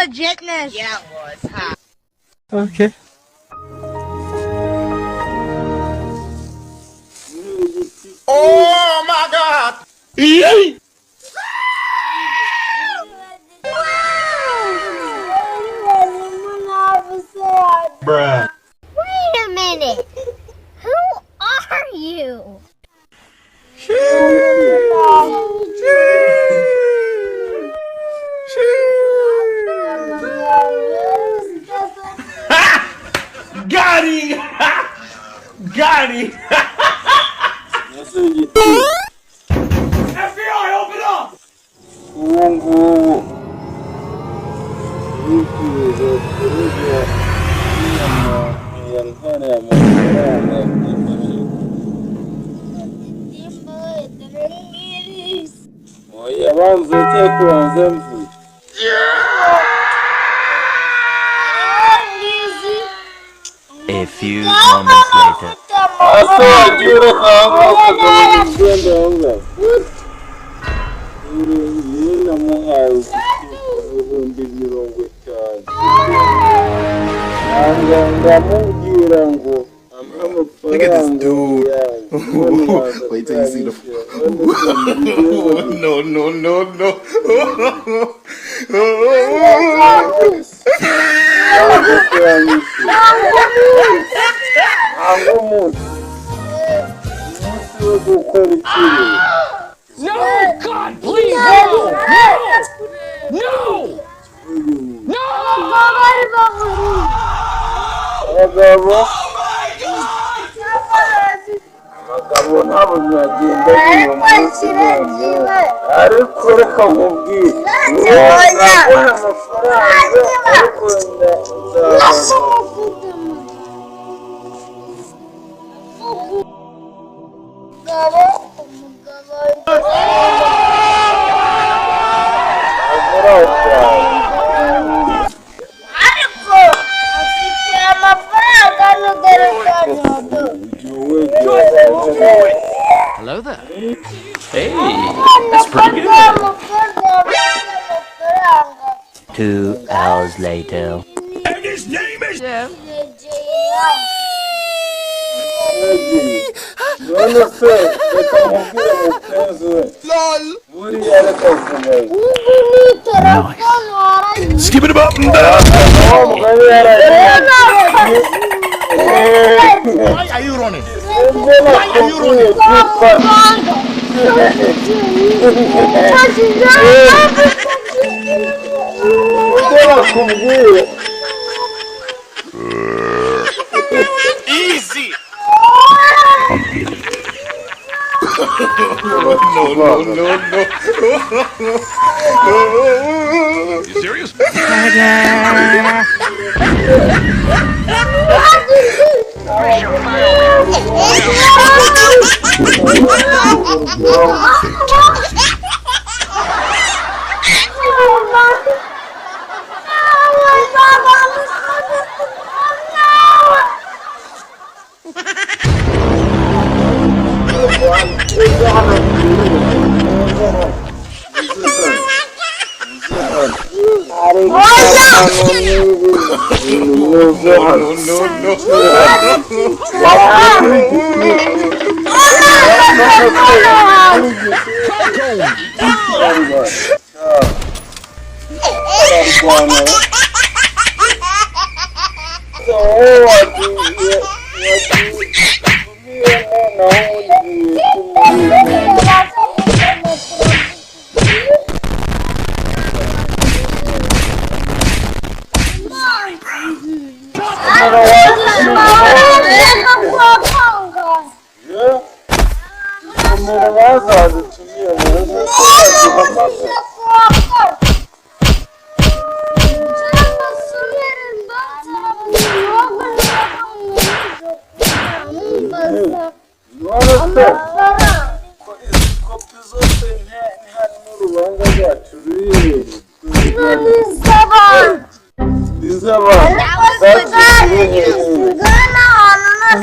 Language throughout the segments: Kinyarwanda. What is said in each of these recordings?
legitness. Yeah, it was, huh? Okay. Oh my God! Yay! Bruh. Wait a minute. Who are you? Got him! Got him! FBI, open up! A few moments later. Look at this dude. Wait till you see the. No, no, no, no. No, God, please, no! No! No! Hello there. Hey, that's pretty good. 2 hours later. And his name is. Nice. Skip it up and down. Why are you running? Why are you running? Easy. No, no, no, no. You serious?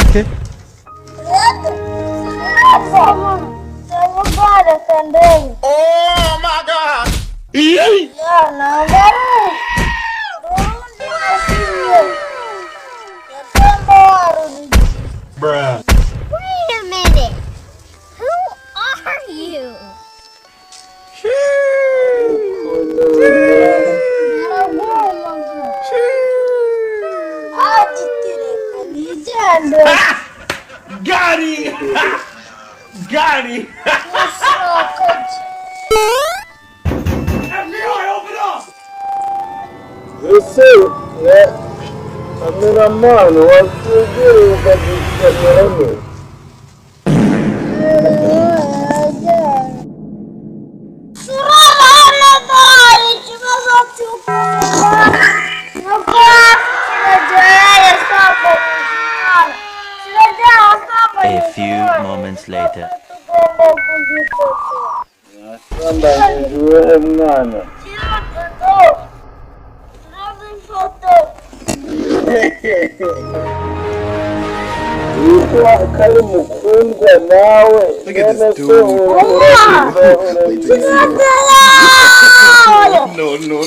Okay. Oh my God! Yay! got him! FBI, open up! Ese cameraman wasigaye ukagikamera A few moments later. Kari mukundwa nawe. Look at this dude. Wait till you see it. No.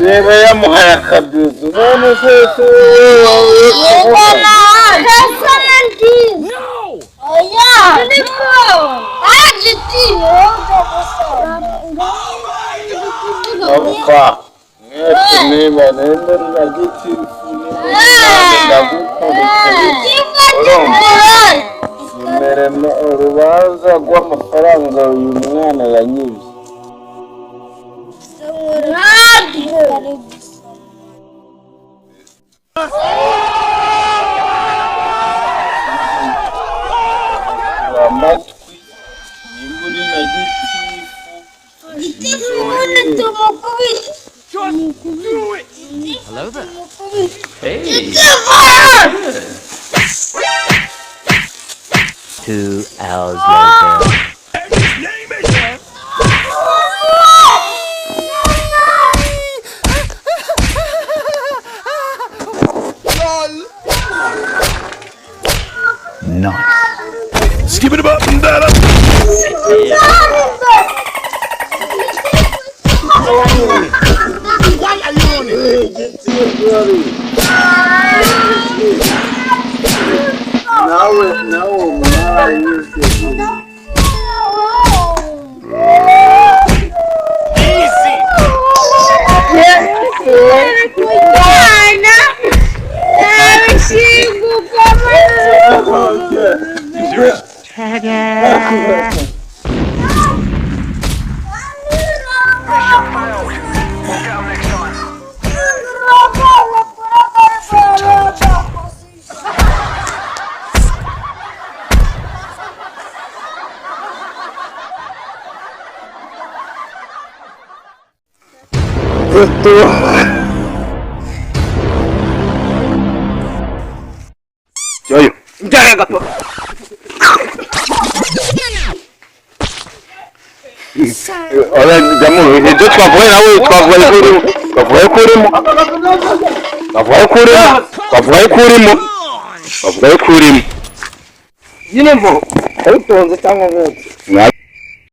Reba yamuhaye akabizu none se Opa, niba nenda na giti merema urubanza rw'amafaranga uyu mwana yanyibye. Amatwi nimburi na gitifu Hello there. Hey. 2 hours later. Nice. Skip it up and down. Why are you on it? Now, Easy. Joyo, njaya gato. Ora jamu, ibyo twavuye nawe twavuye kurimo. Nyine mbo, utonze cyangwa nk'uko.